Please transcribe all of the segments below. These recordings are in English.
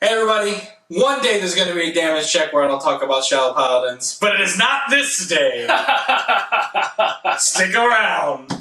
Hey everybody, one day there's going to be a damage check where I'll talk about Shadow Paladins, but it is not this day! Stick around!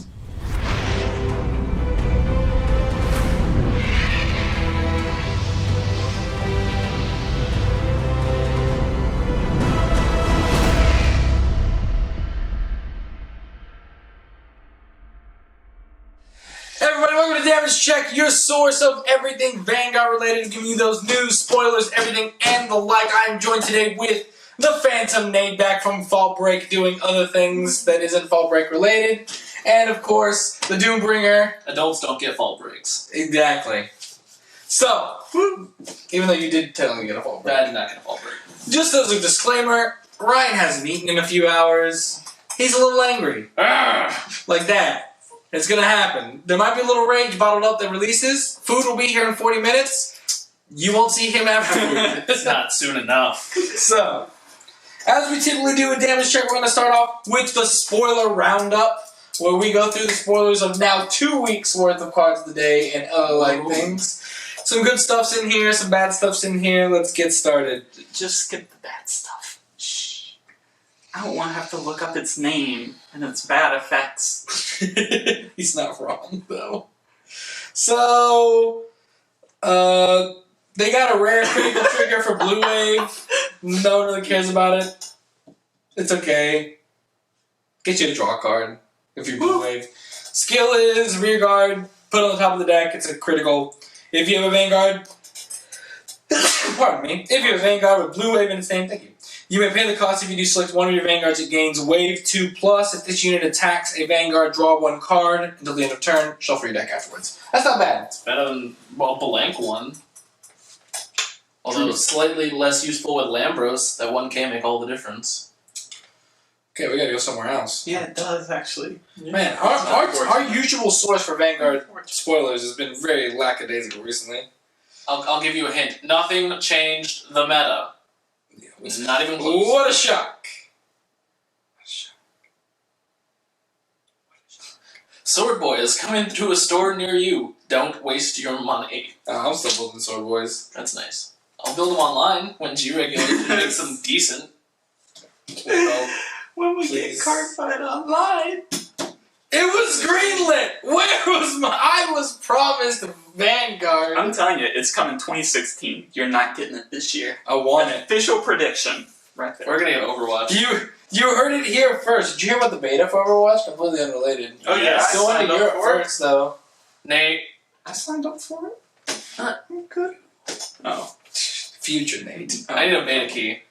Everybody, welcome to Damage Check, your source of everything Vanguard related, giving you those news, spoilers, everything, and the like. I am joined today with the Phantom Nate back from Fall Break, doing other things that isn't Fall Break related, and of course, the Doombringer. Adults don't get fall breaks. Exactly. So, even though you did technically get a Fall Break. I did not get a fall break. Just as a disclaimer, Ryan hasn't eaten in a few hours. He's a little angry. Like that. It's gonna happen. There might be a little rage bottled up that releases. Food will be here in 40 minutes. You won't see him afterwards. It's not soon enough. So, as we typically do with Damage Check, we're gonna start off with the spoiler roundup, where we go through the spoilers of now 2 weeks worth of cards of the day and other like things. Some good stuff's in here, some bad stuff's in here. Let's get started. Just skip the bad stuff. Shh. I don't want to have to look up its name and its bad effects. He's not wrong, though. So, they got a rare critical trigger for Blue Wave. No one really cares about it. It's okay. Get you to draw a card if you're Blue Wave. Skill is rear guard, put it on the top of the deck. It's a critical. If you have a Vanguard, pardon me. If you have a Vanguard with Blue Wave in its name, thank you. You may pay the cost if you do select one of your Vanguards. It gains Wave 2+. If this unit attacks a Vanguard, draw one card until the end of turn. Shuffle your deck afterwards. That's not bad. It's better than, well, blank one. Although it's slightly less useful with Lambros, that one can make all the difference. Okay, we gotta go somewhere else. Yeah, it does, actually. Man, our usual source for Vanguard spoilers has been very lackadaisical recently. I'll give you a hint. Nothing changed the meta. It's not even close. What a shock! Sword Boy is coming to a store near you. Don't waste your money. I'm still building Sword Boys. That's nice. I'll build them online when G-Regulation makes them decent. Well, When we please. get Cardfight online. it was greenlit! Where was my... I was promised Vanguard. I'm telling you, it's coming 2016. You're not getting it this year. I want it. Official prediction. Right there. We're gonna get Overwatch. You heard it here first. Did you hear about the beta for Overwatch? Completely unrelated. Oh, yeah, I Still went signed to up Europe for it. first, though. Nate. I signed up for it. Good. Oh. Future Nate. I need a beta key.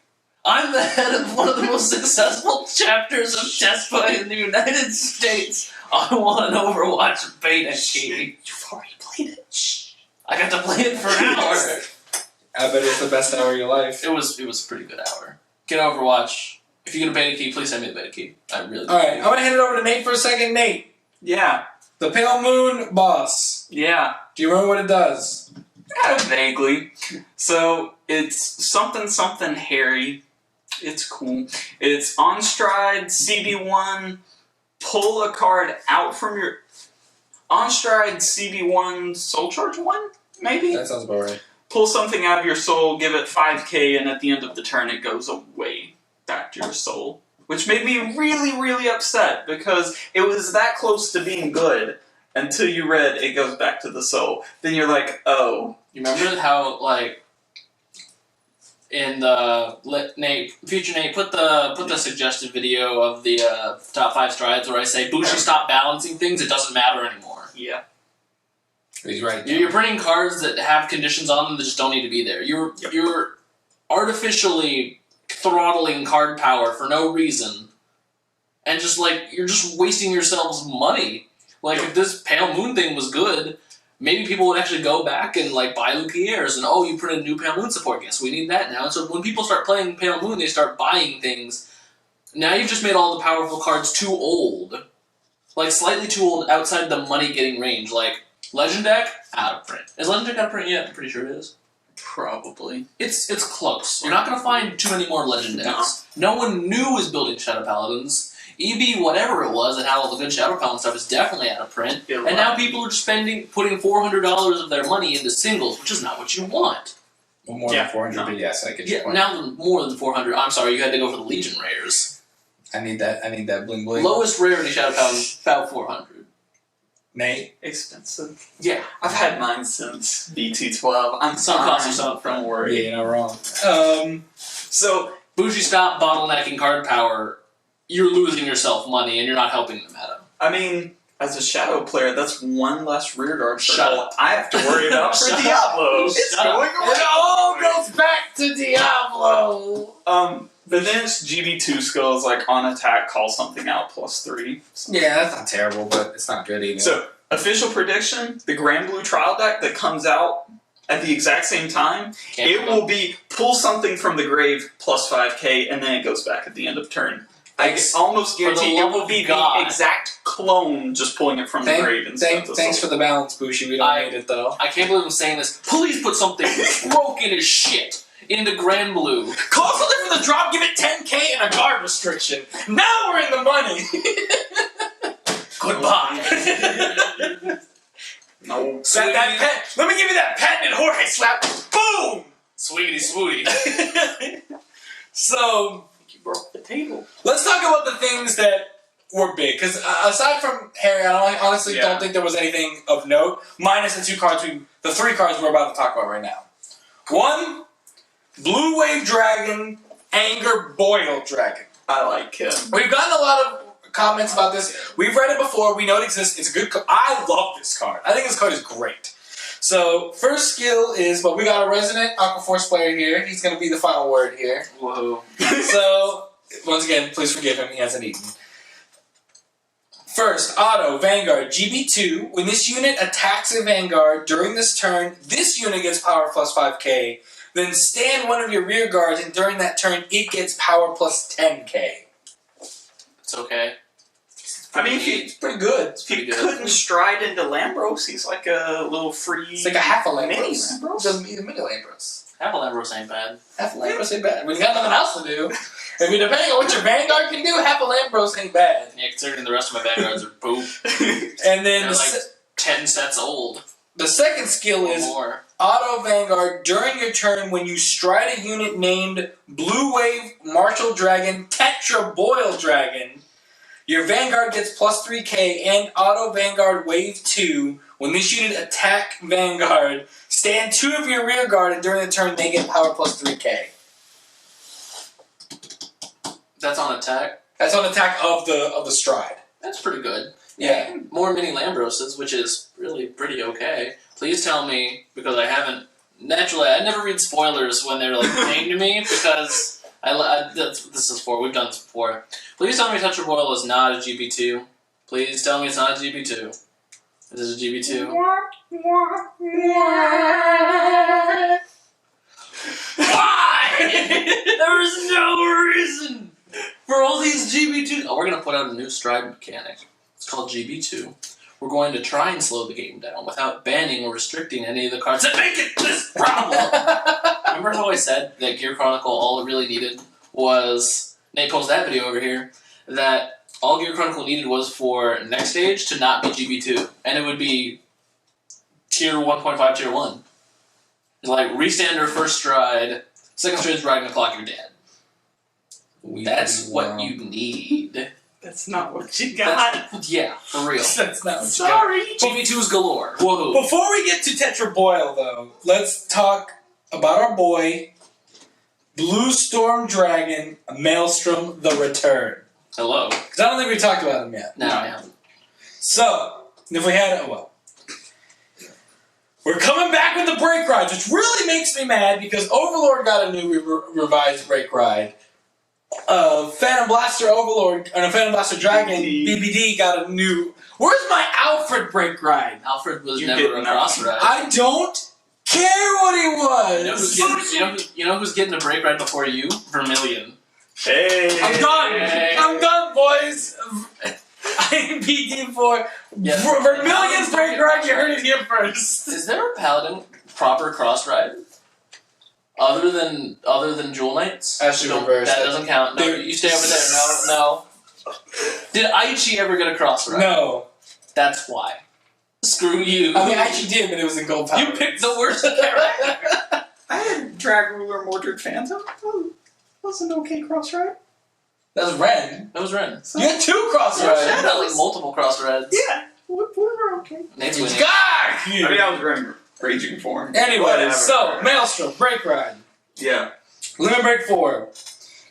I'm the head of one of the most successful chapters of Chessboy in the United States. I want an Overwatch beta key. You've already played it. Shh. I got to play it for an hour. I bet it's the best hour of your life. It was a pretty good hour. Get Overwatch. If you get a beta key, please send me the beta key. I really. Alright, I'm gonna hand it over to Nate for a second. Nate, Yeah. the Pale Moon boss. Yeah. Do you remember what it does? Vaguely. So, it's something hairy. It's cool. It's on stride, CB1, pull a card out from your... On stride, CB1, soul charge 1, maybe? That sounds about right. Pull something out of your soul, give it 5k, and at the end of the turn it goes away back to your soul. Which made me really, really upset, because it was that close to being good until you read it goes back to the soul. Then you're like, oh. You remember how, like, in the future Nate, put the suggested video of the top 5 strides where I say, Bushi, stop balancing things, it doesn't matter anymore. Yeah. He's right. You're printing cards that have conditions on them that just don't need to be there. You're artificially throttling card power for no reason. And just like, you're just wasting yourselves money. Like, if this Pale Moon thing was good, maybe people would actually go back and like buy Lucier's and oh, you printed new Pale Moon support. Yes, we need that now. And so when people start playing Pale Moon, they start buying things. Now you've just made all the powerful cards too old. Like, slightly too old outside the money-getting range. Like, Legend deck, out of print. Is Legend deck out of print yet? I'm pretty sure it is. Probably. It's close. You're not going to find too many more Legend decks. No one new is building Shadow Paladins. EB, whatever it was, that had all the good Shadow Paladin stuff, is definitely out of print. And now people are just putting $400 of their money into singles, which is not what you want. Well, more than 400, but yes, I get your point. Now more than 400. I'm sorry, you had to go for the Legion rares. I need that bling bling. Lowest rarity Shadow Paladin, about 400. Nate? Expensive. Yeah. I've had mine since B212. I'm Some fine. costs are something. Don't worry. Yeah, you're not wrong. So, Bushi stop bottlenecking card power. You're losing yourself money, and you're not helping the meta. I mean, as a Shadow player, that's one less rearguard Shut circle up. I have to worry about for Shut up. Diablo. It's Shut up. going away. It all goes back to Diablo! The next GB2 skill is like on attack, call something out +3. Yeah, that's not terrible, but it's not good either. So, official prediction, the Grand Blue Trial deck that comes out at the exact same time, it will be pull something from the grave +5k, and then it goes back at the end of turn. I almost guarantee it will be the exact clone, just pulling it from the grave instead. Thanks for the balance, Bushi. We don't need it, though. I can't believe I'm saying this. Please put something broken as shit into Grand Blue. Call something for the drop, give it 10k and a guard restriction. Now we're in the money! Goodbye. No. Slap that pen. Let me give you that patented Jorge slap. Boom! Sweetie swooty. So, You broke the table. let's talk about the things that were big. Because aside from Harry, I honestly don't think there was anything of note. Minus the 3 cards we're about to talk about right now. 1, Blue Wave Dragon, Anger Boil Dragon. I like him. We've gotten a lot of comments about this. We've read it before. We know it exists. It's a good card. I love this card. I think this card is great. So, first skill is, we got a resident Aquaforce player here. He's going to be the final word here. Whoa. So, once again, please forgive him. He hasn't eaten. First, Auto, Vanguard, GB2. When this unit attacks a Vanguard during this turn, this unit gets power plus 5k. Then stand one of your rear guards, and during that turn, it gets power plus 10k. It's okay. I mean, It's pretty good. if you couldn't stride into Lambros, he's like a little free... It's like a half a mini Lambros. Lambros. Doesn't mean a mini Lambros. Half a Lambros ain't bad. Half a Lambros ain't bad. When you got nothing else to do, I mean, depending on what your Vanguard can do, half a Lambros ain't bad. Yeah, considering the rest of my Vanguards are poop. And then They're like 10 sets old. the second skill Or is more. Auto Vanguard. During your turn, when you stride a unit named Blue Wave Martial Dragon, Tetra Boil Dragon, your Vanguard gets plus 3k, and Auto Vanguard Wave 2. When this unit attack Vanguard, stand 2 of your rear guard, and during the turn, they get power plus 3k. That's on attack. That's on attack of the stride. That's pretty good. Yeah. More mini Lambroses, which is really pretty okay. Please tell me, because I haven't... Naturally, I never read spoilers when they're like named to me, because this is we've done this before. Please tell me Tetra Boil is not a GB2. Please tell me it's not a GB2. It is a GB2. Why? There is no reason for all these GB2s. Oh, we're going to put out a new stride mechanic. It's called GB2. We're going to try and slow the game down without banning or restricting any of the cards that make it this problem. Remember how I said that Gear Chronicle, all it really needed was... Nate posted that video over here. That all Gear Chronicle needed was for next stage to not be GB2. And it would be tier 1.5, tier 1. Like, restander, first stride, second strade's riding the clock, you're dead. That's what you need. That's not what you got. Yeah, for real. That's not what Sorry. GB2's galore. Woohoo. Before we get to Tetra Boil, though, let's talk about our boy, Blue Storm Dragon, Maelstrom the Return. Hello. Because I don't think we talked about him yet. No, I haven't. So, if we had... We're coming back with the Break Rides, which really makes me mad because Overlord got a new revised Break Ride. Phantom Blaster Overlord, Phantom Blaster Dragon, BBD got a new... Where's my Alfred Break Ride? Alfred was You never didn't a know. cross ride. I don't care what he was! You know who's getting a break ride before you? Vermilion. Hey. I'm done! Hey. I'm done, boys! I am PD for Vermilion's Break Ride, you heard it here first! Is there a Paladin proper cross ride? Other than Jewel Knights? Actually, Don't- reversed. That doesn't count. No, Dude. you stay over there. No. Did Aichi ever get a cross ride? No. That's why. Screw you. I mean, I actually did, but it was in gold power. You picked the worst character. I had Drag Ruler, Mordred Phantom. That was an okay cross ride. That was Ren. That was Ren. You had 2 cross I rides. had like multiple cross reds. Yeah, we were okay. Nate's winning. God! I mean, I was raging for him. Anyways, Whatever. so Maelstrom, Break Ride. Yeah. Limit Break 4.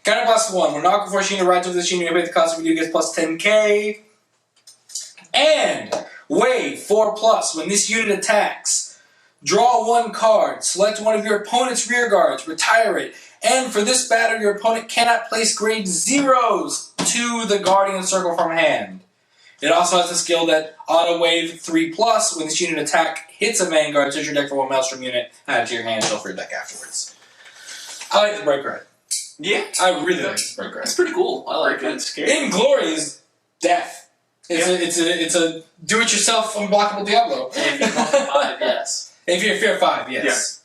Counter +1. When an Aqua Force unit rides with this unit, you pay the cost of a unit gets plus 10k. And Wave 4+. When this unit attacks, draw 1 card, select one of your opponent's rear guards, retire it, and for this battle, your opponent cannot place grade 0s to the Guardian Circle from hand. It also has the skill that Auto Wave 3+. When this unit attack hits a Vanguard, search your deck for 1 Maelstrom unit, add it to your hand, shuffle your deck afterwards. I like the Break Ride. Yeah. I really like the Break Ride. It's pretty cool. I like it. Scary. In Glory is death. It's a do-it-yourself unblockable Diablo. If you want 5, yes. If you're fear 5, yes.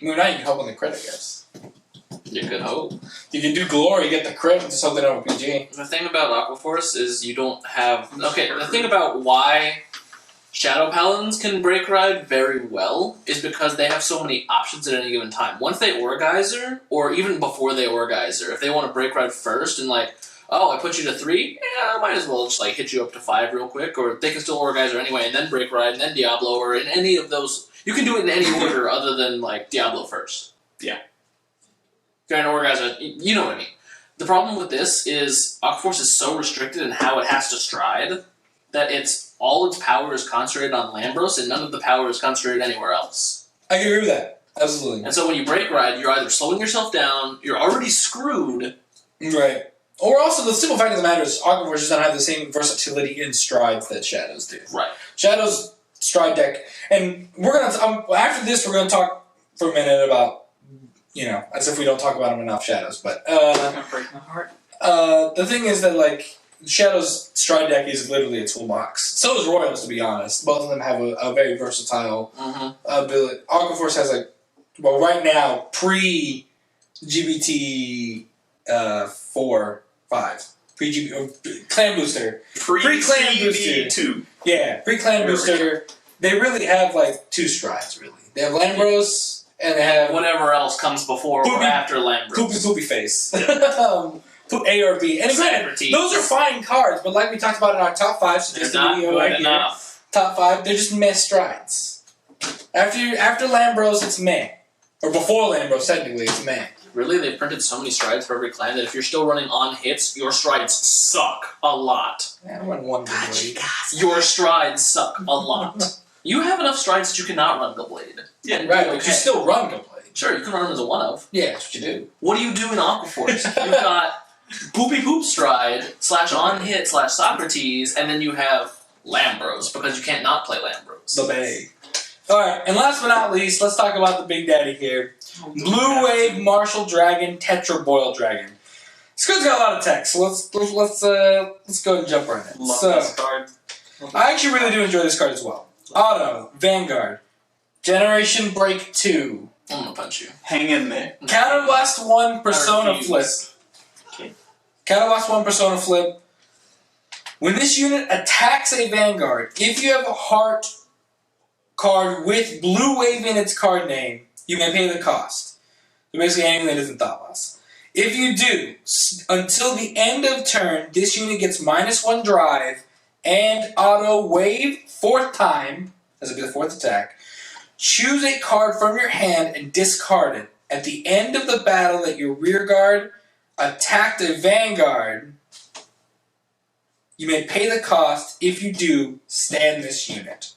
I mean, now you can help on the crit, I guess. You could hope. You can do Glory, get the crit into something on PG. The thing about Aquaforce is you don't have... Okay, the thing about why Shadow Paladins can break ride very well is because they have so many options at any given time. Once they Orgeyser, or even before they Orgeyser, if they want to break ride first and like, oh, I put you to 3, yeah, I might as well just like hit you up to 5 real quick, or they can still Orgeyser anyway and then break ride and then Diablo, or in any of those... You can do it in any order other than like Diablo first. Yeah. If you're an Orgeyser, you know what I mean. The problem with this is Aquaforce is so restricted in how it has to stride that all its power is concentrated on Lambros and none of the power is concentrated anywhere else. I can agree with that. Absolutely. And so when you break ride, you're either slowing yourself down, you're already screwed. Right. Or also, the simple fact of the matter is Aquaforce does not have the same versatility in strides that Shadows do. Right. Shadows stride deck, and we're gonna after this we're gonna talk for a minute about, you know, as if we don't talk about them enough, Shadows. But Gonna break my heart. the thing is that like Shadows stride deck is literally a toolbox. So is Royals, to be honest. Both of them have a very versatile ability. Aquaforce has right now pre GBT 4-5 Clan Booster. Pre-Clan Booster. 2. Yeah, pre-Clan Booster. They really have like 2 strides. Really, they have Lambros and they have Whatever else comes before or after Lambros. Poopy face. A or B. And again, those are fine cards, but like we talked about in our top 5 They're suggested not video good right here, enough. top 5, they're just meh strides. After Lambros, it's meh. Or before Lambros, technically, it's meh. Really, they've printed so many strides for every clan that if you're still running on hits, your strides suck a lot. Yeah, I run one good blade. Your strides suck a lot. You have enough strides that you cannot run Blade. Yeah, right, but you still run good blade. Sure, you can run them as a 1-of. Yeah, that's what you do. What do you do in Aquaforce? You've got Poopy Poop Stride, /on hit, /Socrates, and then you have Lambros, because you can't not play Lambros. The Bay. Alright, and last but not least, let's talk about the big daddy here. Blue Wave Martial Dragon, Tetra Boil Dragon. This card's got a lot of text, so let's go ahead and jump right in. Love this card. I actually really do enjoy this card as well. Auto, Vanguard, Generation Break 2. I'm gonna punch you. Hang in there. Counterblast 1, Persona Flip. Okay. Counterblast 1, Persona Flip. When this unit attacks a Vanguard, if you have a heart card with Blue Wave in its card name, you may pay the cost. So basically anything that isn't Thought Loss. If you do, until the end of turn, this unit gets -1 drive and auto wave 4th time, as it'll be the 4th attack. Choose a card from your hand and discard it. At the end of the battle that your rear guard attacked a Vanguard, you may pay the cost. If you do, stand this unit.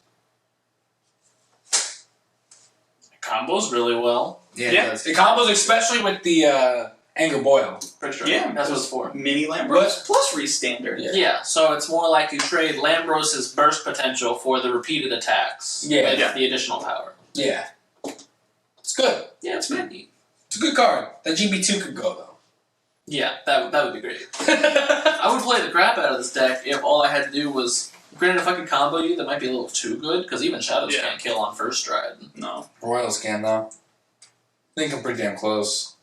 It combos really well. Yeah, it does. It combos especially with the Anger Boil. Pretty sure. Yeah, That's what it's for. Mini Lambros plus Restander. Yeah, so it's more like you trade Lambros' burst potential for the repeated attacks with the additional power. Yeah. It's good. Yeah, it's pretty neat. It's a good card. That GB2 could go, though. Yeah, that would be great. I would play the crap out of this deck if all I had to do was... Granted, if I could combo you, that might be a little too good, because even Shadows can't kill on first stride. No. Royals can, though. They can come pretty damn close.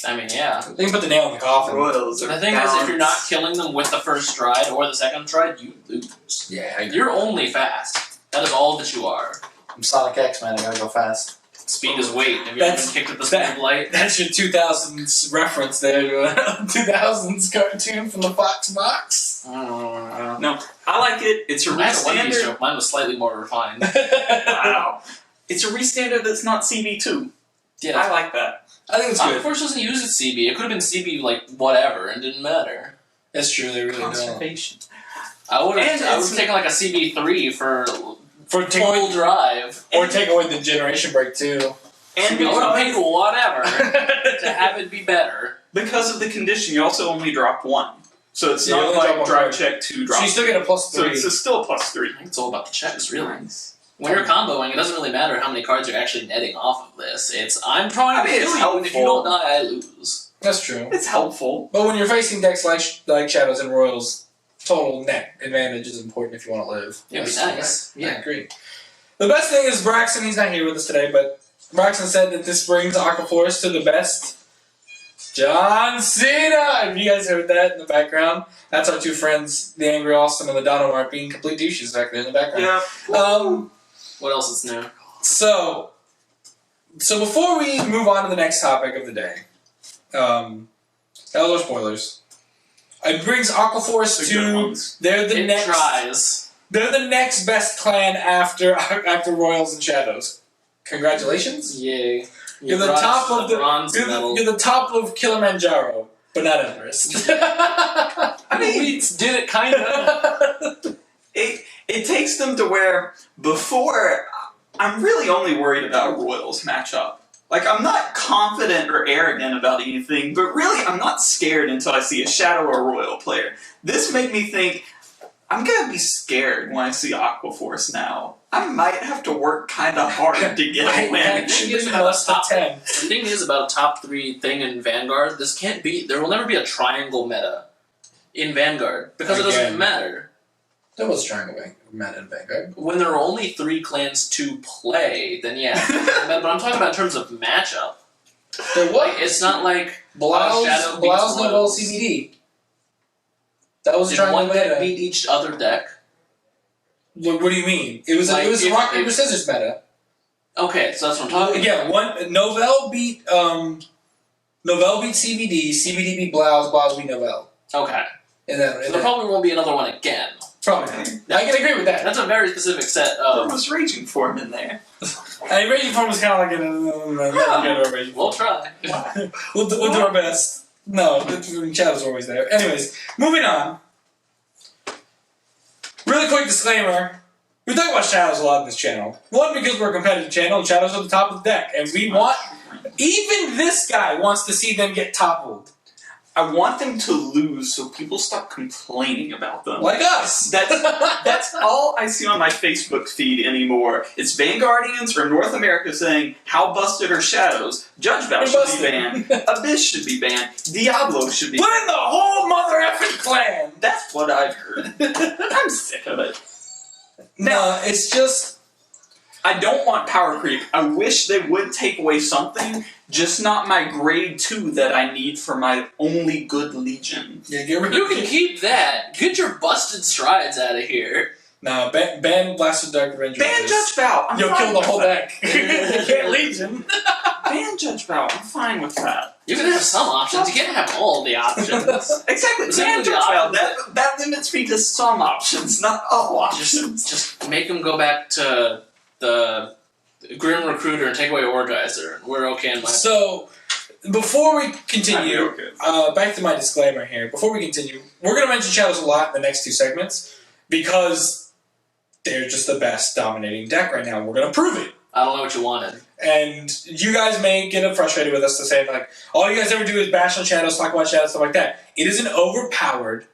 I mean, yeah. They can put the nail in the coffin. Royals are The thing is, if you're not killing them with the first stride or the second stride, you lose. Yeah, You're only fast. That is all that you are. I'm Sonic X, man. I gotta go fast. Speed is weight. Have you ever been kicked at the speed of light? That's your 2000s reference there to a 2000s cartoon from the Fox box. No, I like it. It's a I had a One Piece restandard. joke. Mine was slightly more refined. Wow. It's a restandard that's not CB2. Yeah, I like that. I think it's good. Aquaforce doesn't use its CB. It could have been CB like whatever and didn't matter. That's true. They really don't. Conservation. I would And have it's- taken like a CB3 for Take full away, drive. or take away the generation break too. And I would have paid because, whatever to have it be better. because of the condition, you also only drop 1. So it's Yeah, you not only like drop one drive card. check 2 So drop. you still get a +3. So it's still a +3. I think it's all about the checks, really. When you're comboing, it doesn't really matter how many cards you're actually netting off of this. It's I'm trying to I mean, kill it's you, and if you helpful. don't die, I lose. That's true. It's helpful. But when you're facing decks like Shadows and Royals, total net advantage is important if you want to live. It'd be That's nice. right. I agree. The best thing is Braxton, he's not here with us today, but Braxton said that this brings Aquaforce to the best. John Cena! Have you guys heard that in the background? That's our two friends, the Angry Austin and the Donawar, being complete douches back there in the background. Yeah. What else is new? So before we move on to the next topic of the day, that was our spoilers. It brings Aquaforce The good to ones. they're the It next tries. they're the next best clan after Royals and Shadows. Congratulations! Yay. You're the top of the bronze medal. you're the top of Kilimanjaro, but not Everest. I mean, we did it kind of. It takes them to where before I'm really only worried about a Royals matchup. Like I'm not confident or arrogant about anything, but really I'm not scared until I see a Shadow or Royal player. This made me think I'm gonna be scared when I see Aquaforce now. I might have to work kind of hard to get a win. Actually, must have 10. The thing is about a top 3 thing in Vanguard, this can't be. There will never be a triangle meta in Vanguard because it Again. doesn't matter. That was trying to Matt and Vanguard. When there are only 3 clans to play, then yeah. But I'm talking about in terms of matchup. There was. Like, it's not like Blouse, Shadow Blouse beats Novel Royals. CBD. That was Did trying one to deck meta. beat each other deck? What do you mean? It was Like, a if- rock paper if- scissors meta. Okay, so that's what I'm talking Yeah, one Novell beat CBD, CBD beat Blouse, Blouse beat Novell. about. Okay. And then So there probably won't be another one again. probably. I can agree with that. That's a very specific set There of. was Raging Form in there. And Raging Form was kind of like We'll try. We'll do our best. No, the Shadows are always there. Anyways, moving on. Really quick disclaimer. We talk about Shadows a lot in this channel. One, because we're a competitive channel, and Shadows are the top of the deck. And we want... Even this guy wants to see them get toppled. I want them to lose so people stop complaining about them. Like us. That's all I see on my Facebook feed anymore. It's Vanguardians or North America saying, how busted are Shadows? Judge Val They're should be busted. banned. Abyss should be banned. Diablo should be Put in the whole mother effing clan! That's what I've heard. I'm sick of it. No, it's just... I don't want power creep. I wish they would take away something, just not my grade 2 that I need for my only good Legion. Yeah, get rid You can keep that. Get your busted strides out of here. No, ban Blasted Dark Avenger. Ban Judge Val. I'm You'll fine kill the with whole that. deck. You can't Legion. Ban Judge Val. I'm fine with that. You can have some options. You can't have all the options. Exactly. But Ban simply Judge the Val. options- That limits me to some options, not all options. Just make them go back to the Grim Recruiter and take away Orgeyser. We're okay in my. So, before we continue, Okay. back to my disclaimer here. Before we continue, we're going to mention Shadows a lot in the next 2 segments because they're just the best dominating deck right now. We're going to prove it. I don't know what you wanted. And you guys may get frustrated with us to say, like, all you guys ever do is bash on Shadows, talk about Shadows, stuff like that. It is an overpowered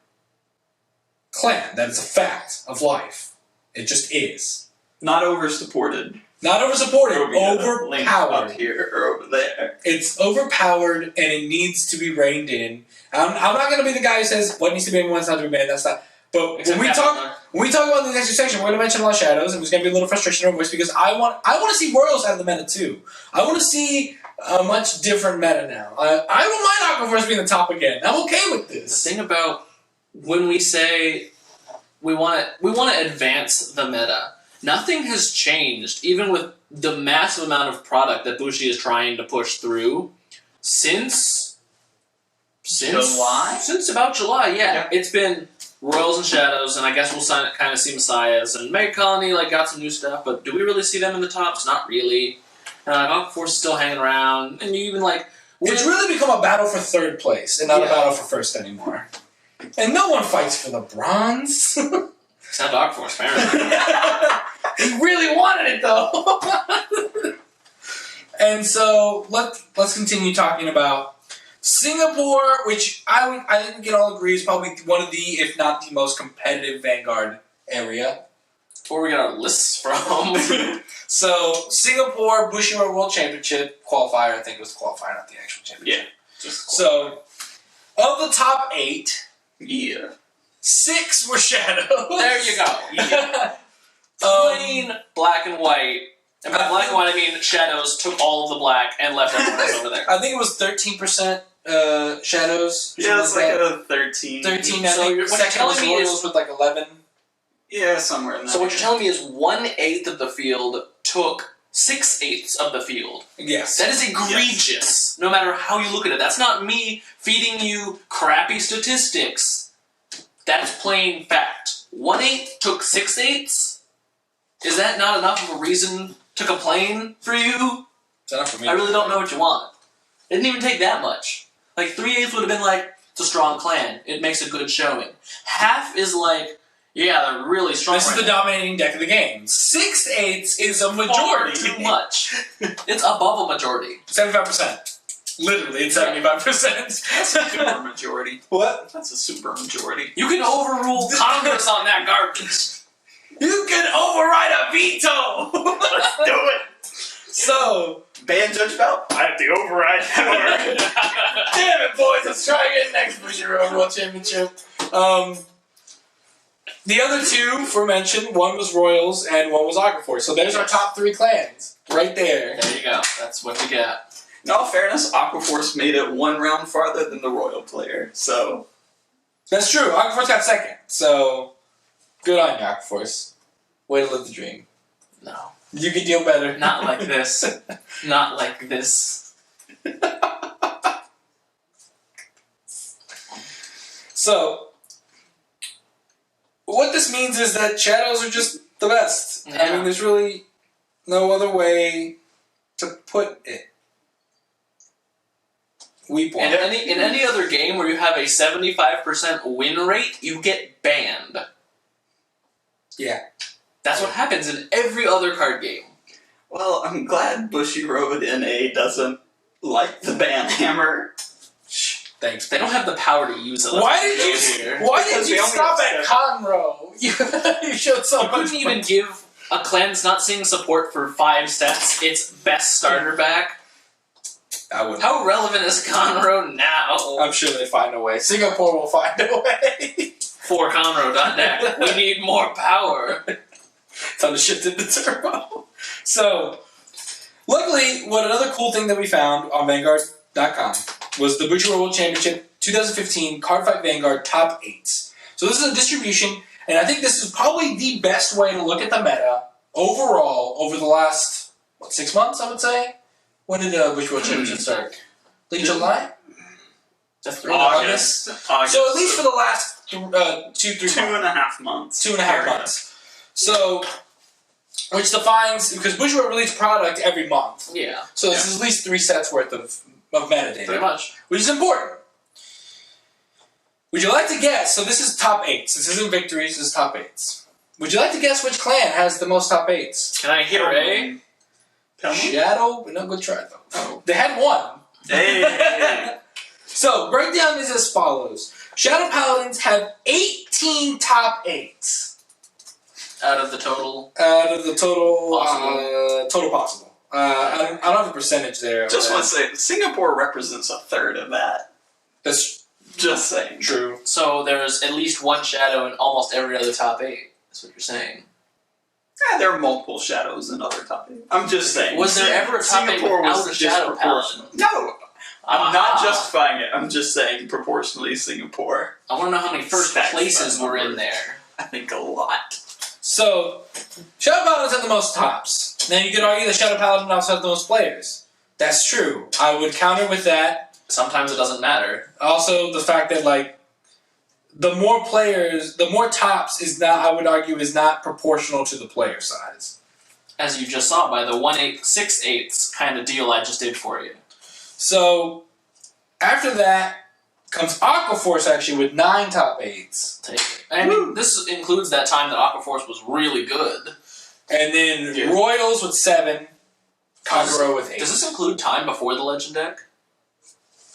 clan. That is a fact of life. It just is. Not over-supported. Not over-supported, There'll be a link up overpowered. here or over there. It's overpowered and it needs to be reined in. I'm not going to be the guy who says what needs to be banned, what's not to be banned. That's not. But Except when we Captain talk about the next section, we're going to mention a lot of Shadows, and there's going to be a little frustration in our voice because I want to see Royals out of the meta too. I want to see a much different meta now. I don't mind Aquaforce being the top again. I'm okay with The this. thing about when we say we want to advance the meta, nothing has changed. Even with the massive amount of product that Bushi is trying to push through since July? Since about July, yeah. It's been Royals and Shadows, and I guess we'll kind of see Messiahs. And Mega Colony got some new stuff, but do we really see them in the tops? Not really. Aqua Force is still hanging around, and you even it's really become a battle for third place and not a battle for first anymore. And no one fights for the bronze. Except Aqua Force, apparently. He really wanted it though. And so let's continue talking about Singapore, which I think we can all agree is probably one of the, if not the most competitive Vanguard area. Where we get our lists from. So Singapore Bushiroad World Championship qualifier, I think it was the qualifier, not the actual championship. Yeah. So of the top 8, 6 were Shadows. There you go. Yeah. Plain black and white. And by black and white, I mean Shadows took all of the black and left everyone else over there. I think it was 13% Shadows. Yeah, it's like a 13. 13, So I think. what Second you're telling was me Royals is- with like 11. Yeah, somewhere in that. So what you're telling me is 1/8 of the field took 6/8 of the field. Yes. That is egregious, no matter how you look at it. That's not me feeding you crappy statistics. That's plain fact. 1/8 took 6/8? Is that not enough of a reason to complain for you? It's enough for me. I really don't know what you want. It didn't even take that much. 3/8 would have been it's a strong clan. It makes a good showing. Half is yeah, they're really strong. This is the dominating deck of the game. 6/8 is a majority. Too much. It's above a majority. 75%. Literally, it's 75%. That's a super majority. What? That's a super majority. You can overrule Congress on that garbage. You can override a veto! Let's do it. So, Ban Judge Bell. I have the override power. damn it, boys, let's try again next Bushiroad World Championship. The other 2 mentioned, one was Royals and one was Aqua Force. So there's our top 3 clans, right there. There you go. That's what you got. In all fairness, Aqua Force made it 1 round farther than the Royal player, so... That's true, Aqua Force got second, so good on you, Aqua Force. Way to live the dream. No. You could deal better. Not like this. Not like this. So, what this means is that Shadows are just the best. I Yeah. mean, there's really no other way to put it. Weep one. In any other game where you have a 75% win rate, you get banned. Yeah. That's what happens in every other card game. Well, I'm glad Bushiroad NA doesn't like the ban hammer. Thanks. They don't have the power to use it. Why did you Because they only stop have at Conroe? You showed so You much. couldn't even give a clan that's not seeing support for 5 sets its best starter back? I wouldn't. How relevant is Conroe now? I'm sure they find a way. Singapore will find a way. For Conroe.net. We need more power. Time to shift it to turbo. So, luckily, another cool thing that we found on Vanguard.com was the Bushiroad World Championship 2015 Cardfight Vanguard Top 8s. So this is a distribution, and I think this is probably the best way to look at the meta overall over the last, 6 months, I would say? When did the Bushiroad Championship start? Late July? That's August. So at least for the last 2-3 months. 2.5 months. 2.5 months. So, which defines, because Bushiroad releases product every month. Yeah. So this is at least 3 sets worth of metadata. Pretty much. Which is important. Would you like to guess, so this is top 8s. This isn't victories, this is top 8s. Would you like to guess which clan has the most top 8s? Can I hear A? Shadow? No, good try though. Oh. They had 1. Hey. So, breakdown is as follows. Shadow Paladins have 18 top 8s. Out of the total? Out of the total Possible. total possible. I don't have a percentage there. Just want to say, Singapore represents a third of that. That's Just saying. true. So there's at least 1 shadow in almost every other top 8. That's what you're saying. There are multiple shadows in other top 8. I'm just saying. Was there ever a top 8 Singapore without was a shadow disproportional. paladin? No! I'm not Ah. justifying it. I'm just saying proportionally Singapore. I want to know how many first Stacks places by were in numbers. there. I think a lot. So, Shadow Paladins have the most tops. Now, you could argue that Shadow Paladin also has the most players. That's true. I would counter with that. Sometimes it doesn't matter. Also, the fact that, like, the more players, the more tops is not, I would argue, is not proportional to the player size. As you just saw by the 1/8, 6/8 kind of deal I just did for you. So, after that comes Aquaforce, actually, with 9 top 8s. Take it. I mean, this includes that time that Aquaforce was really good. And then Royals with 7. Kagero with 8. Does this include time before the Legend deck?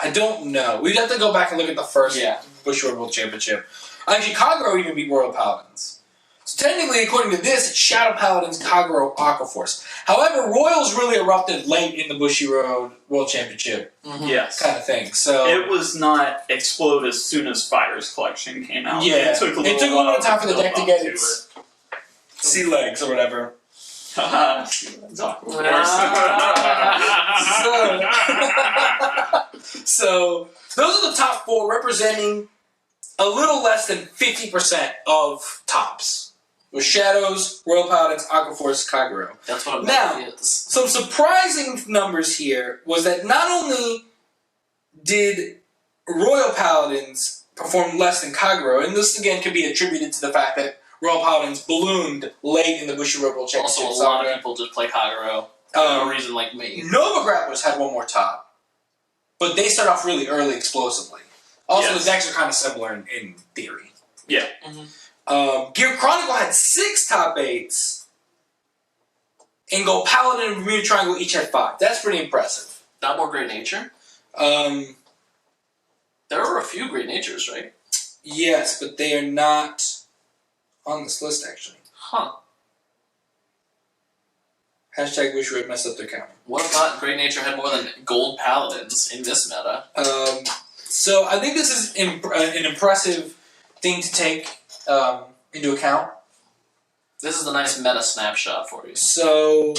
I don't know. We'd have to go back and look at the first Bushiroad World Championship. Actually, Kagero even beat Royal Paladins. So technically, according to this, it's Shadow Paladins, Kagero, Aquaforce. However, Royals really erupted late in the Bushiroad World Championship Yes. kind of thing. So it was not explode as soon as Fire's Collection came out. Yeah. It took a little bit of time for the build deck to up get its sea legs or whatever. So, those are the top 4 representing a little less than 50% of tops. With Shadows, Royal Paladins, Aquaforce, Kagero. That's what I'm Now, is. some surprising numbers here was that not only did Royal Paladins perform less than Kagero, and this again could be attributed to the fact that Royal Paladins ballooned late in the Bushiroad World Championship. Also, a lot of people just play Kagero for no reason like me. Nova Grapplers had one more top, but they start off really early explosively. Also, the decks are kind of similar in theory. Yeah. Gear Chronicle had 6 top 8s, and Go Paladin and Bermuda Triangle each had 5. That's pretty impressive. Not more Great Nature? There were a few Great Natures, right? Yes, but they are not on this list, actually. Huh. Hashtag Bushiroad messed up their count. What about Great Nature had more than Gold Paladins in this meta? So I think this is an impressive thing to take into account. This is the nice meta snapshot for you. So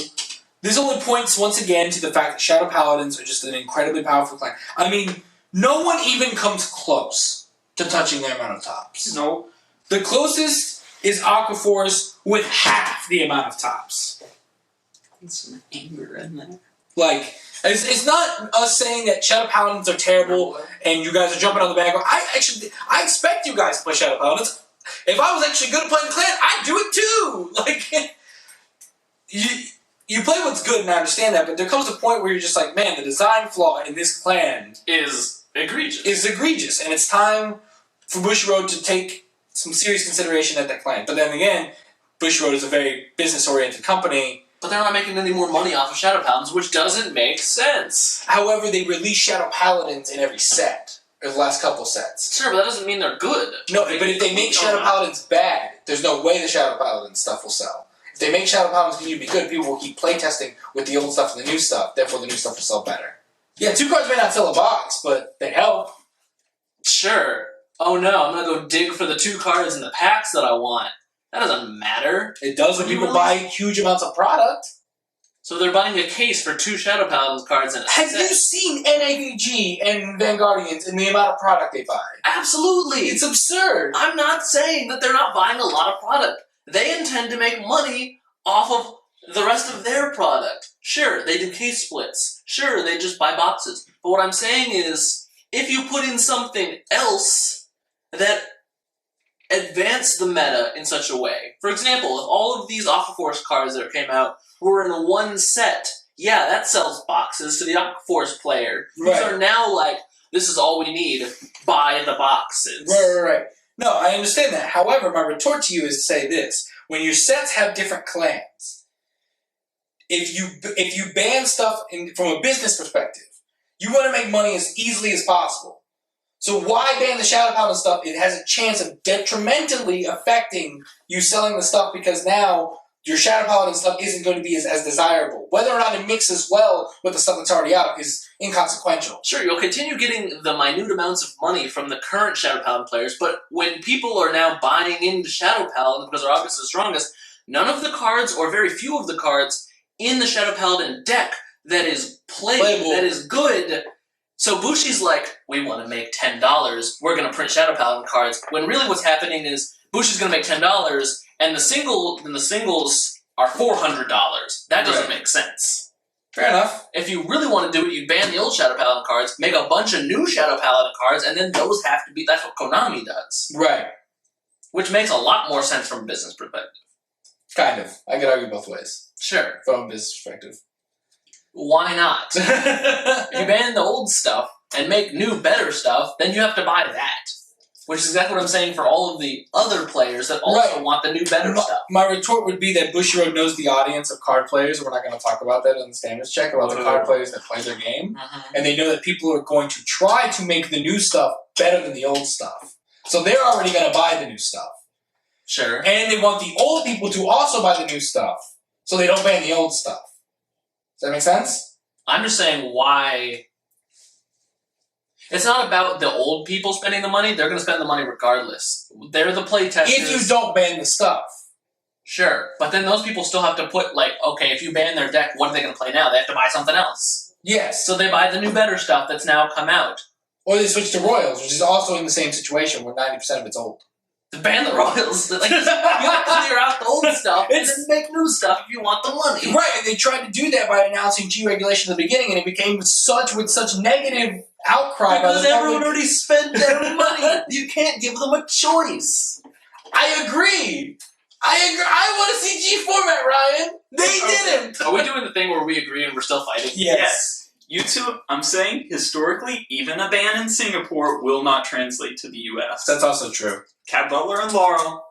this only points once again to the fact that Shadow Paladins are just an incredibly powerful clan. I mean, no one even comes close to touching their amount of tops. No. The closest is Aquaforce with half the amount of tops. Some anger in there. Like, it's not us saying that Shadow Paladins are terrible and you guys are jumping on the bandwagon. I expect you guys to play Shadow Paladins. If I was actually good at playing clan, I'd do it too. Like, you play what's good, and I understand that, but there comes a point where you're just like, man, the design flaw in this clan is egregious. And it's time for Bushiroad to take some serious consideration at that clan. But then again, Bushiroad is a very business-oriented company. But they're not making any more money off of Shadow Paladins, which doesn't make sense. However, they release Shadow Paladins in every set, or the last couple sets. Sure, but that doesn't mean they're good. No, but if they make Shadow Paladins bad, there's no way the Shadow Paladin stuff will sell. If they make Shadow Paladins continue to be good, people will keep playtesting with the old stuff and the new stuff, therefore the new stuff will sell better. Yeah, 2 cards may not sell a box, but they help. Sure. Oh no, I'm gonna go dig for the 2 cards in the packs that I want. That doesn't matter. It does when people buy huge amounts of product. So they're buying a case for 2 Shadow Paladins cards in a Have set. you seen NAVG and Vanguardians and the amount of product they buy? Absolutely. It's absurd. I'm not saying that they're not buying a lot of product. They intend to make money off of the rest of their product. Sure, they do case splits. Sure, they just buy boxes. But what I'm saying is, if you put in something else that advance the meta in such a way. For example, if all of these Aquaforce cards that came out were in one set, yeah, that sells boxes to the Aquaforce player. Right. These are now like, this is all we need, buy the boxes. Right. No, I understand that. However, my retort to you is to say this. When your sets have different clans, if you ban stuff from a business perspective, you want to make money as easily as possible. So why ban the Shadow Paladin stuff? It has a chance of detrimentally affecting you selling the stuff because now your Shadow Paladin stuff isn't going to be as desirable. Whether or not it mixes well with the stuff that's already out is inconsequential. Sure, you'll continue getting the minute amounts of money from the current Shadow Paladin players, but when people are now buying into Shadow Paladin because they're obviously the strongest, none of the cards, or very few of the cards, in the Shadow Paladin deck that is playable, that is good. So Bushi's like, we want to make $10, we're going to print Shadow Paladin cards, when really what's happening is Bushi's going to make $10, and the singles are $400. That doesn't Right. make sense. Fair enough. If you really want to do it, you ban the old Shadow Paladin cards, make a bunch of new Shadow Paladin cards, and then those have to be. That's what Konami does, Right. which makes a lot more sense from a business perspective. Kind of. I could argue both ways Sure, from a business perspective. why not? If you ban the old stuff and make new, better stuff, then you have to buy that. Which is exactly what I'm saying for all of the other players that also Right. want the new, better stuff. My retort would be that Bushiroad knows the audience of card players. We're not going to talk about that in the standards check about the card players that play their game. And they know that people are going to try to make the new stuff better than the old stuff. So they're already going to buy the new stuff. Sure. And they want the old people to also buy the new stuff. So they don't ban the old stuff. Does that make sense? I'm just saying why. It's not about the old people spending the money. They're going to spend the money regardless. They're the playtesters. If you don't ban the stuff. Sure. But then those people still have to put, like, okay, if you ban their deck, what are they going to play now? They have to buy something else. Yes. So they buy the new, better stuff that's now come out. Or they switch to Royals, which is also in the same situation where 90% of it's old. To ban the Royals. Like, you have to clear out the old stuff and then make new stuff if you want the money. Right, and they tried to do that by announcing G-regulation at the beginning, and it became with such negative outcry Because by the everyone public. already spent their money. You can't give them a choice. I agree. I want to see G format, Ryan. They didn't. Are we doing the thing where we agree and we're still fighting? Yes. You two, I'm saying, historically, even a ban in Singapore will not translate to the US. That's also true. Cat Butler and Laurel,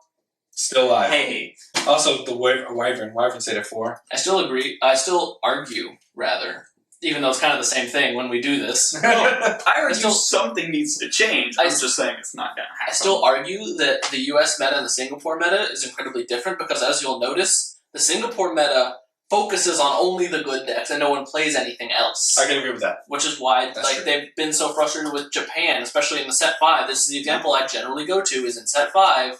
Still alive. hey. Also, the Wyvern. Wyvern stayed at 4. I still agree. I still argue, rather. Even though it's kind of the same thing when we do this. I argue still- something needs to change. I'm just saying it's not going to happen. I still argue that the US meta and the Singapore meta is incredibly different because, as you'll notice, the Singapore meta focuses on only the good decks and no one plays anything else. I can agree with that. Which is why That's true. they've been so frustrated with Japan, especially in the set 5. This is the example I generally go to, is in set 5,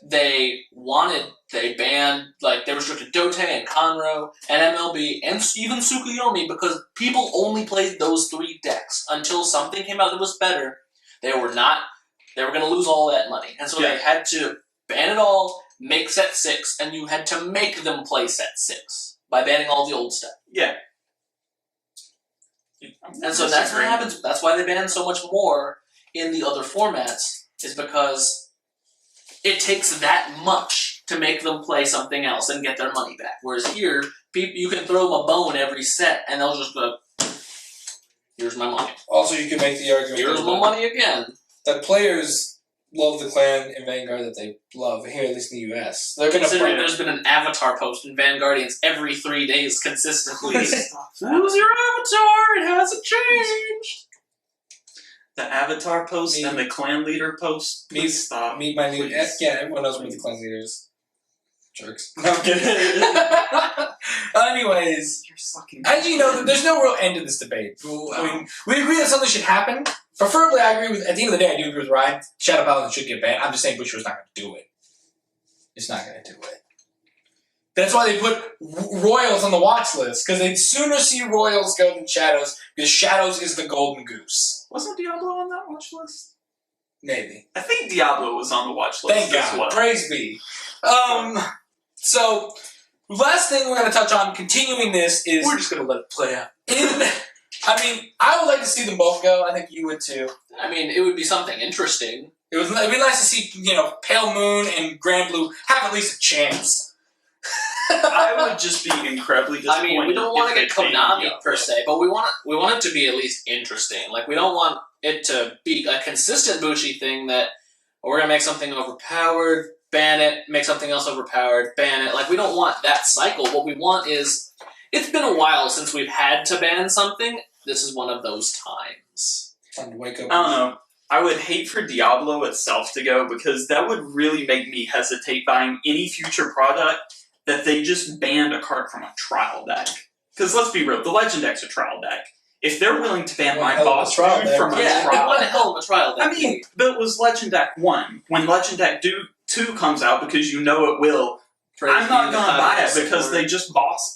they banned, they restricted Dote and Conroe and MLB and even Tsukuyomi because people only played those 3 decks until something came out that was better. They were going to lose all that money. And so they had to ban it all, make set 6, and you had to make them play set 6 by banning all the old stuff. Yeah. And so that's what happens. That's why they ban so much more in the other formats, is because it takes that much to make them play something else and get their money back. Whereas here, you can throw them a bone every set, and they'll just go, here's my money. Also, you can make the argument Here's my money again. that players love the clan in Vanguard that they love here, at least in the US. They're going to Considering play. there's been an avatar post in Vanguardians every 3 days consistently. Who's your avatar? It hasn't changed. The Avatar post Me. and the clan leader post. Please stop. Meet my new. Please. Yeah, everyone knows me the clan leaders. Jerks. No, I'm kidding. Anyways, You're sucking. as you know, there's no real end to this debate. I mean, we agree that something should happen. Preferably, I agree with. At the end of the day, I do agree with Ryan. Shadow Paladin should get banned. I'm just saying Bushiroad's not going to do it. It's not going to do it. That's why they put Royals on the watch list, because they'd sooner see Royals go than Shadows, because Shadows is the golden goose. Wasn't Diablo on that watch list? Maybe. I think Diablo was on the watch list Thank as God. well. Praise be. So, last thing we're going to touch on, continuing this, is... We're just going to let it play out. I would like to see them both go. I think you would too. I mean, it would be something interesting. It'd be nice to see, Pale Moon and Grand Blue have at least a chance. I would just be incredibly disappointed. I mean, we don't want to if get they banned Konami Diablo. per se, but we want it to be at least interesting. Like, we don't want it to be a consistent Bushi thing that we're going to make something overpowered, ban it, make something else overpowered, ban it. Like, we don't want that cycle. What we want is, it's been a while since we've had to ban something. This is one of those times. Time to wake up. I don't know. I would hate for Diablo itself to go because that would really make me hesitate buying any future product that they just banned a card from a trial deck. Because let's be real, the Legend deck's a trial deck. If they're willing to ban One my hell of a boss trial dude deck. from a Yeah, trial what the deck. hell of a trial deck? I mean, but it was Legend Deck 1. When Legend Deck 2 comes out, because you know it will, I'm not going to buy it because they just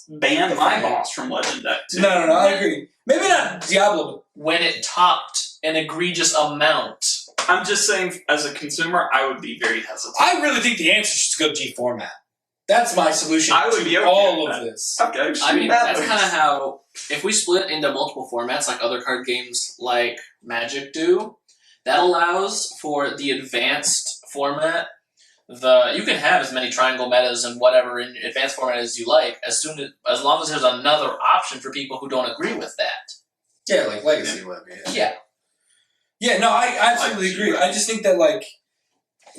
banned my boss from Legend Deck 2. No, I agree. Maybe not Diablo, when it topped an egregious amount I'm just saying, as a consumer, I would be very hesitant. I really think the answer is to go G format. That's my solution I would to be okay all with of that. this. Okay, I mean, that's kind of how, if we split into multiple formats like other card games like Magic do, that allows for the advanced format. You can have as many triangle metas and whatever in advanced format as you like, as long as there's another option for people who don't agree with that. Yeah, like Legacy would be. Yeah. Yeah, no, I absolutely agree. I just think that, like,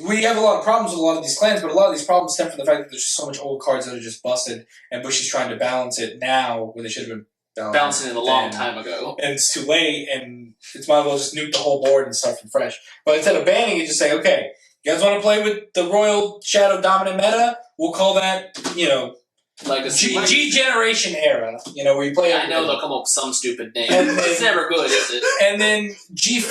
we have a lot of problems with a lot of these clans, but a lot of these problems stem from the fact that there's so much old cards that are just busted, and Bushy's trying to balance it now when they should have been Bouncing it a long time ago. And it's too late, and it's might as well just nuke the whole board and start from fresh. But instead of banning it, just say, okay, you guys want to play with the Royal Shadow Dominant meta? We'll call that, Legacy. G Generation era, where you play. Yeah, I know they'll come up with some stupid name. And then- It's never good, is it? And then G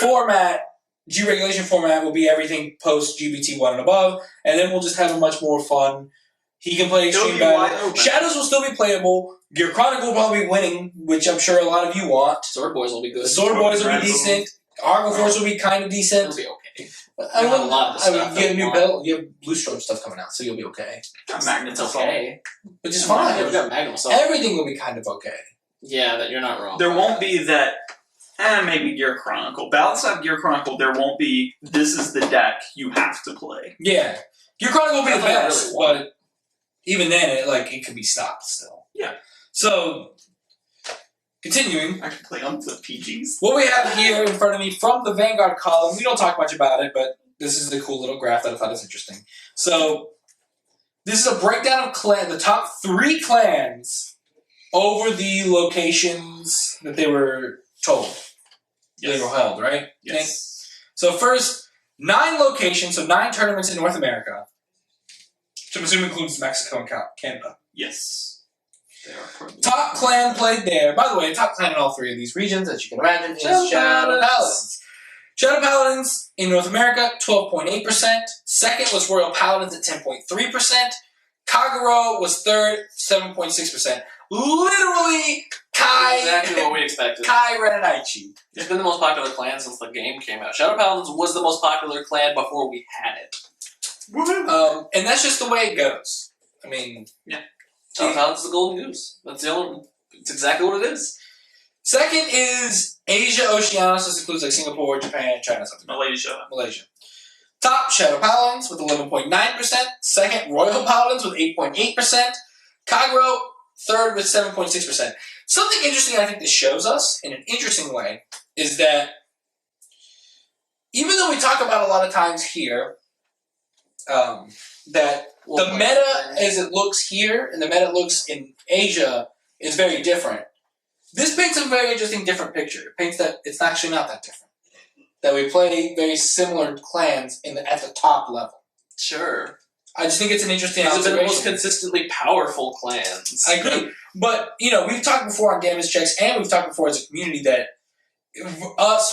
regulation format will be everything post GBT1 and above, and then we'll just have a much more fun. He can play Extreme Battle. Shadows will still be playable. Gear Chronicle will probably be winning, which I'm sure a lot of you want. Sword Boys will be good. Sword Boys will be decent. Argo Force will be kind of decent. It'll be okay. I You'll have a lot of the stuff you get a that new we belt. You have Blue Strobe stuff coming out, so you'll be okay. It's okay. Which is Yeah, fine. we've got Magnum Assault. Everything will be kind of okay. Yeah, that you're not wrong. There won't be that. Maybe Gear Chronicle. Outside Gear Chronicle, there won't be. This is the deck you have to play. Yeah, Gear Chronicle will be the That's best, what I really but even then, it can be stopped still. Yeah. So, continuing. I can play on the PGs. What we have here in front of me from the Vanguard column, we don't talk much about it, but this is a cool little graph that I thought was interesting. So, this is a breakdown of the top 3 clans over the locations that they were told. They were held, right? Yes. Okay. So first, 9 locations, so 9 tournaments in North America, which I'm assuming includes Mexico and Canada. Yes. They are probably Top clan played there. By the way, top clan in all 3 of these regions, as you can imagine, is Shadow Paladins. Shadow Paladins in North America, 12.8%. Second was Royal Paladins at 10.3%. Kagero was third, 7.6%. Literally, Kai. Exactly what we expected. Kai Renanaichi. It's been the most popular clan since the game came out. Shadow Paladins was the most popular clan before we had it. Woohoo! And that's just the way it goes. I mean, Shadow Paladins is the golden goose. It's exactly what it is. second is Asia Oceania. This includes like Singapore, Japan, China, something. Malaysia. Top Shadow Paladins with 11.9%. Second, Royal Paladins with 8.8%. Kagero, third with 7.6%. Something interesting I think this shows us, in an interesting way, is that even though we talk about a lot of times here, that the meta as it looks here and the meta it looks in Asia is very different. This paints a very interesting different picture. It paints that it's actually not that different. That we play very similar clans at the top level. Sure. I just think it's an interesting These have been the observation. most consistently powerful clans. I agree. But, we've talked before on damage checks, and we've talked before as a community that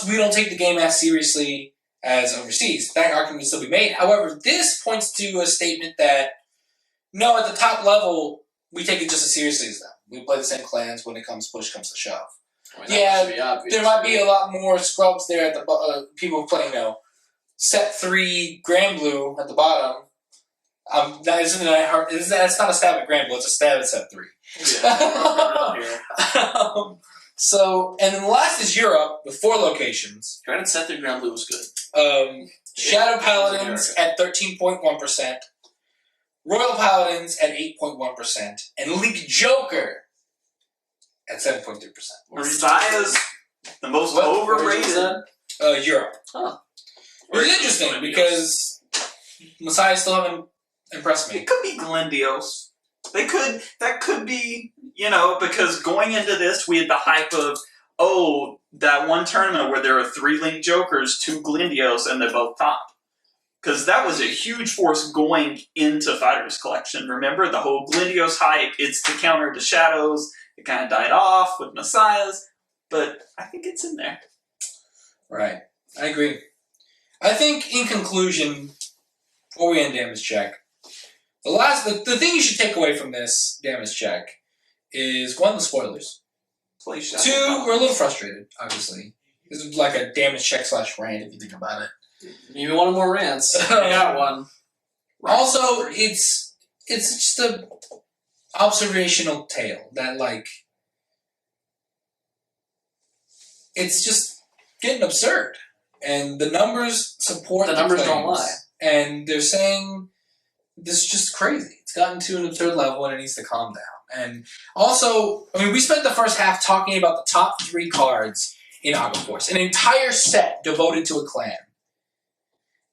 we don't take the game as seriously as overseas. That argument can still be made. However, this points to a statement that, no, at the top level, we take it just as seriously as them. We play the same clans when push comes to shove. I mean, that should be obvious. There might be a lot more scrubs there at the people who play, set 3 Grand Blue at the bottom. That's not a stab at Grand Blue, it's a stab at set 3. Yeah. And then the last is Europe with 4 locations. Granted, set 3 Ground Blue was good. Shadow Paladins at 13.1%, Royal Paladins at 8.1%, and League Joker at 7.3%. Messiah's the most overrated. Europe. Huh. Which is interesting because Messiah still haven't impressed me. It could be Glendios. That could be, because going into this, we had the hype of, that one tournament where there were 3 Link Jokers, 2 Glendios, and they're both top. Because that was a huge force going into Fighters Collection. Remember, the whole Glendios hype, it's the counter to Shadows. It kind of died off with Messiahs, but I think it's in there. Right. I agree. I think, in conclusion, before we end damage check, the thing you should take away from this damage check is, 1, the spoilers. 2, we're a little frustrated, obviously. This is like a damage check / rant if you think about it. You want more rants? I got one. Also, it's just a observational tale that like it's just getting absurd, and the numbers support The numbers don't claims. lie. And they're saying this is just crazy. It's gotten to an absurd level and it needs to calm down. And also, I mean, we spent the first half talking about the top 3 cards in Aqua Force, an entire set devoted to a clan.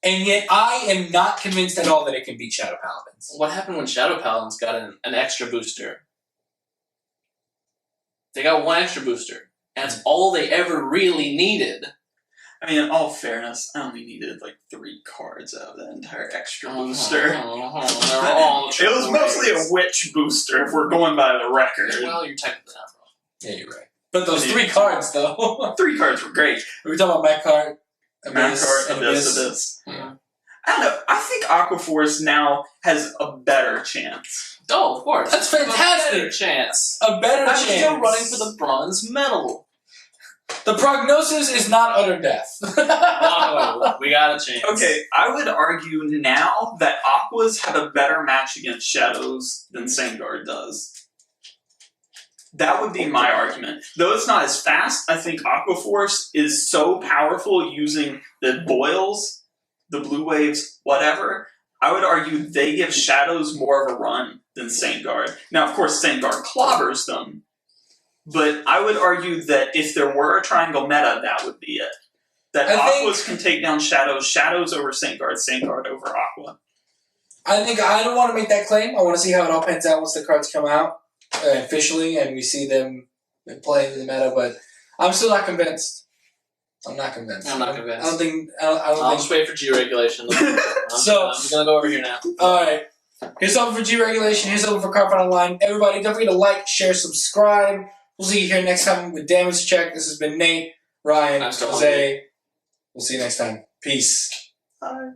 And yet I am not convinced at all that it can beat Shadow Paladins. What happened when Shadow Paladins got an extra booster? They got 1 extra booster. And that's all they ever really needed. I mean, in all fairness, I only needed like 3 cards out of the entire extra booster. They're all It was mostly a witch booster if we're going by the record. Well, you're technically not wrong. Yeah, you're right. But those 3 cards, though. 3 cards were great. Are we talking about Mac card? Abyss. Yeah. I don't know. I think Aqua Force now has a better chance. Oh, of course. That's fantastic. A better chance. A better I'm chance. still running for the bronze medal. The prognosis is not utter death. Oh, we got a chance. Okay, I would argue now that Aquas have a better match against Shadows than Vanguard does. That would be my argument. Though it's not as fast, I think Aqua Force is so powerful using the boils, the blue waves, whatever. I would argue they give Shadows more of a run than Vanguard. Now, of course, Vanguard clobbers them. But I would argue that if there were a triangle meta, that would be it. That Aquas can take down Shadows, Shadows over Vanguard over Aqua. I think I don't want to make that claim. I want to see how it all pans out once the cards come out officially and we see them playing in the meta, but I'm still not convinced. I'm not convinced. I'm not convinced. I don't think... I'll just wait for G regulation. I'm going to go over here now. Alright. Here's something for G regulation. Here's something for Cardfight Online. Everybody, don't forget to like, share, subscribe. We'll see you here next time with Damage Check. This has been Nate, Ryan, Jose. We'll see you next time. Peace. Bye.